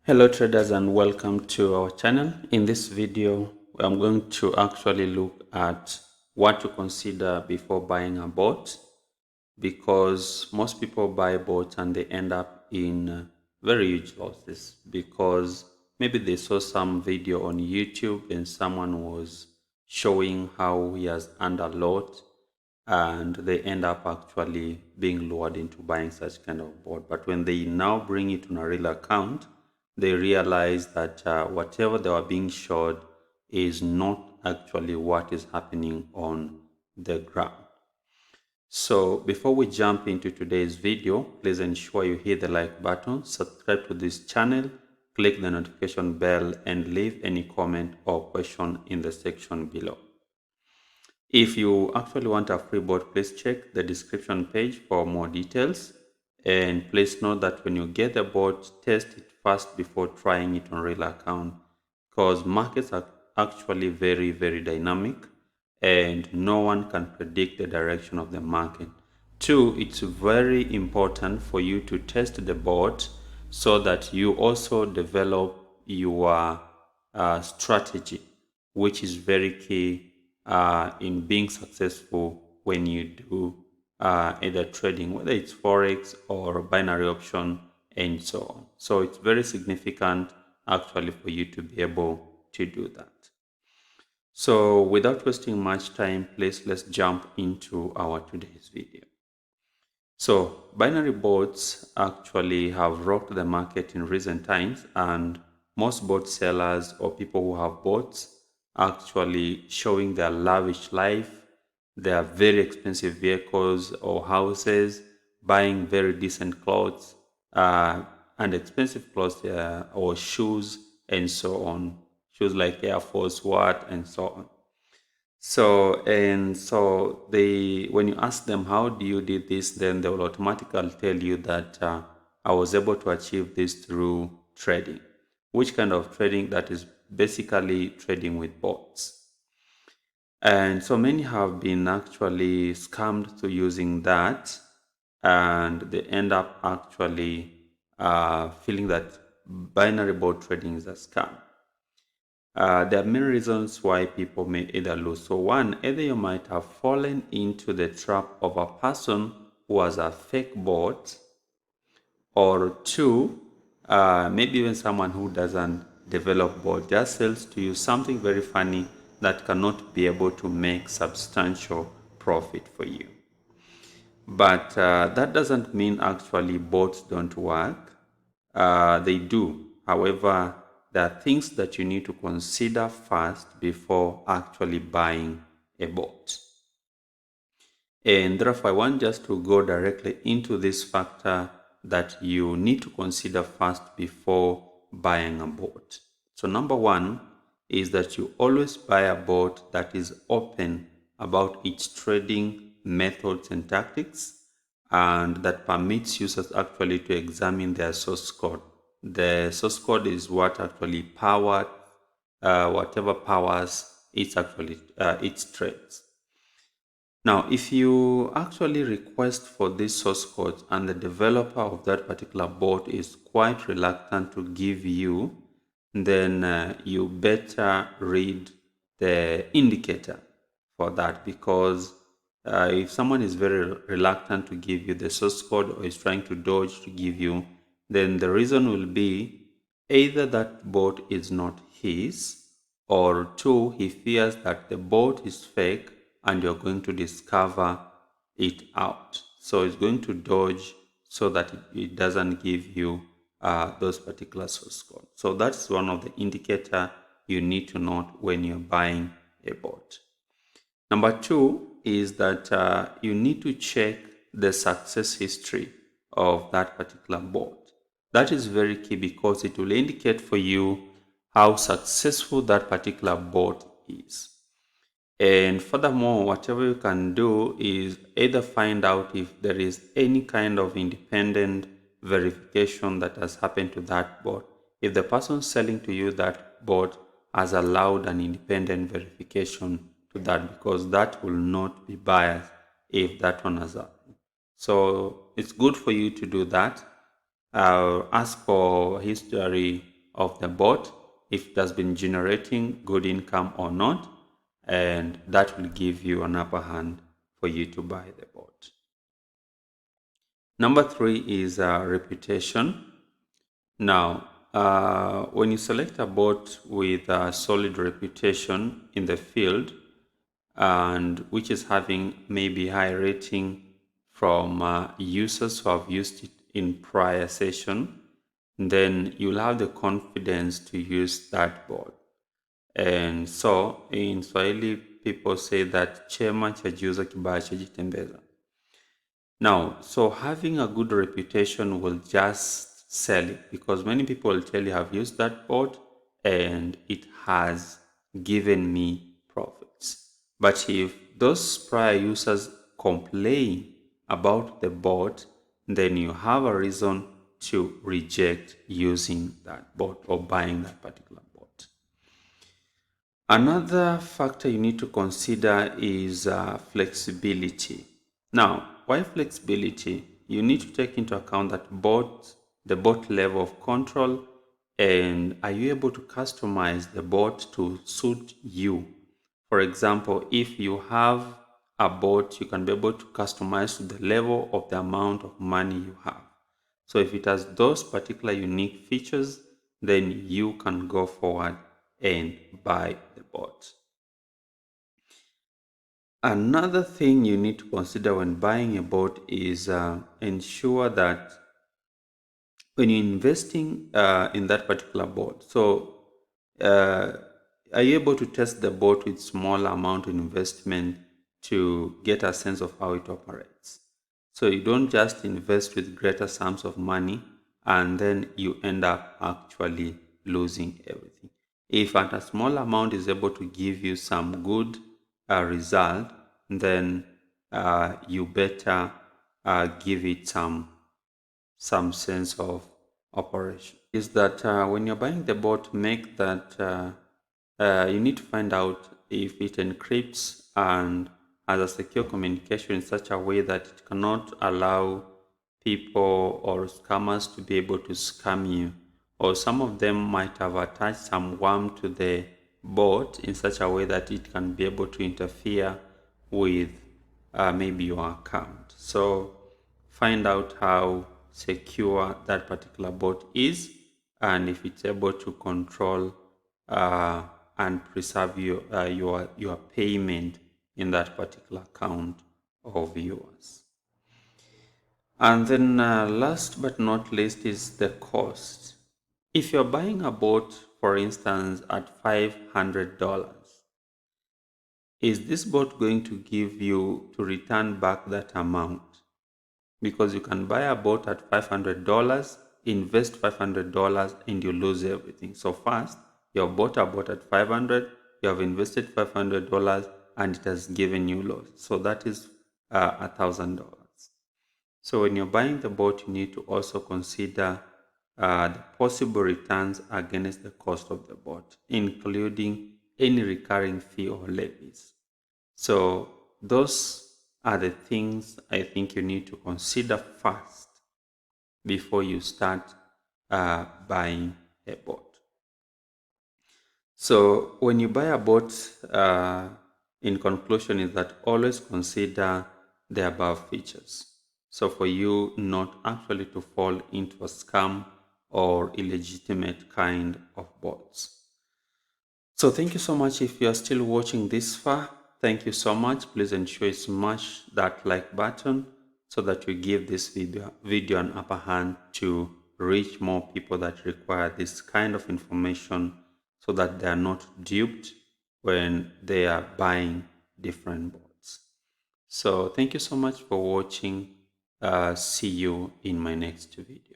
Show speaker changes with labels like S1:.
S1: Hello traders and welcome to our channel. In this video, I'm going to actually look at what to consider before buying a bot, because most people buy bots and they end up in very huge losses because maybe they saw some video on YouTube and someone was showing how he has earned a lot and they end up actually being lured into buying such kind of bot. But when they now bring it on a real account, they realize that whatever they were being showed is not actually what is happening on the ground. So before we jump into today's video, please ensure you hit the like button, subscribe to this channel, click the notification bell, and leave any comment or question in the section below. If you actually want a free bot, please check the description page for more details. And please note that when you get the bot, test it first before trying it on real account, because markets are actually very, very dynamic and no one can predict the direction of the market. Two, it's very important for you to test the bot so that you also develop your strategy, which is very key in being successful when you do either trading, whether it's forex or binary option and so on. So it's very significant actually for you to be able to do that. So without wasting much time, please let's jump into our today's video. So binary bots actually have rocked the market in recent times, and most bot sellers or people who have bots actually showing their lavish life, their very expensive vehicles or houses, buying very decent clothes and expensive clothes or shoes and so on. Shoes like Air Force What and so on. So they, when you ask them how do you did this, then they will automatically tell you that I was able to achieve this through trading. Which kind of trading? That is basically trading with bots. And so many have been actually scammed to using that, and they end up actually feeling that binary bot trading is a scam. There are many reasons why people may either lose. So one, either you might have fallen into the trap of a person who has a fake bot, or two, maybe even someone who doesn't develop bot just sells to you something very funny that cannot be able to make substantial profit for you. But that doesn't mean actually bots don't work. They do. However, there are things that you need to consider first before actually buying a bot. And therefore, I want just to go directly into this factor that you need to consider first before buying a bot. So number one is that you always buy a bot that is open about its trading methods and tactics, and that permits users actually to examine their source code. The source code is what actually powers whatever powers its actually its trades. Now, if you actually request for this source code and the developer of that particular bot is quite reluctant to give you, then you better read the indicator for that, because if someone is very reluctant to give you the source code or is trying to dodge to give you, then the reason will be either that bot is not his, or two, he fears that the bot is fake and you're going to discover it out. So it's going to dodge so that it doesn't give you those particular source codes. So that's one of the indicator you need to note when you're buying a bot. Number two is that you need to check the success history of that particular bot. That is very key because it will indicate for you how successful that particular bot is. And furthermore, whatever you can do is either find out if there is any kind of independent verification that has happened to that bot. If the person selling to you that bot has allowed an independent verification to that, because that will not be biased if that one has happened. So it's good for you to do that. Ask for history of the bot, if it has been generating good income or not, and that will give you an upper hand for you to buy the bot. Number 3 is reputation. Now, when you select a bot with a solid reputation in the field, and which is having maybe high rating from users who have used it in prior session, then you'll have the confidence to use that bot. And so in Swahili, people say that chema chajiuza kibaya chajitembeza. Now, so having a good reputation will just sell it, because many people will tell you, I've used that bot and it has given me profits. But if those prior users complain about the bot, then you have a reason to reject using that bot or buying that particular bot. Another factor you need to consider is flexibility. Now, why flexibility? You need to take into account that the bot level of control, and are you able to customize the bot to suit you? For example, if you have a bot, you can be able to customize to the level of the amount of money you have. So if it has those particular unique features, then you can go forward and buy the bot. Another thing you need to consider when buying a bot is ensure that when you're investing in that particular bot, so are you able to test the bot with small amount of investment to get a sense of how it operates? So you don't just invest with greater sums of money and then you end up actually losing everything. If at a small amount is able to give you some good result, then you better give it some sense of operation. Is that when you're buying the bot, make that you need to find out if it encrypts and has a secure communication in such a way that it cannot allow people or scammers to be able to scam you. Or some of them might have attached some worm to the bot in such a way that it can be able to interfere with maybe your account. So find out how secure that particular bot is, and if it's able to control and preserve your payment in that particular account of yours. And then last but not least is the cost. If you're buying a bot, for instance, at $500, is this bot going to give you to return back that amount? Because you can buy a bot at $500, invest $500, and you lose everything. So first, you have bought a bot at $500, you have invested $500, and it has given you loss. So that is $1,000. So when you're buying the bot, you need to also consider the possible returns against the cost of the bot, including any recurring fee or levies. So those are the things I think you need to consider first before you start buying a bot. So when you buy a bot, in conclusion is that always consider the above features. So for you not actually to fall into a scam or illegitimate kind of bots. So thank you so much. If you are still watching this far, thank you so much. Please ensure you smash that like button so that we give this video an upper hand to reach more people that require this kind of information, so that they are not duped when they are buying different bots. So thank you so much for watching. See you in my next video.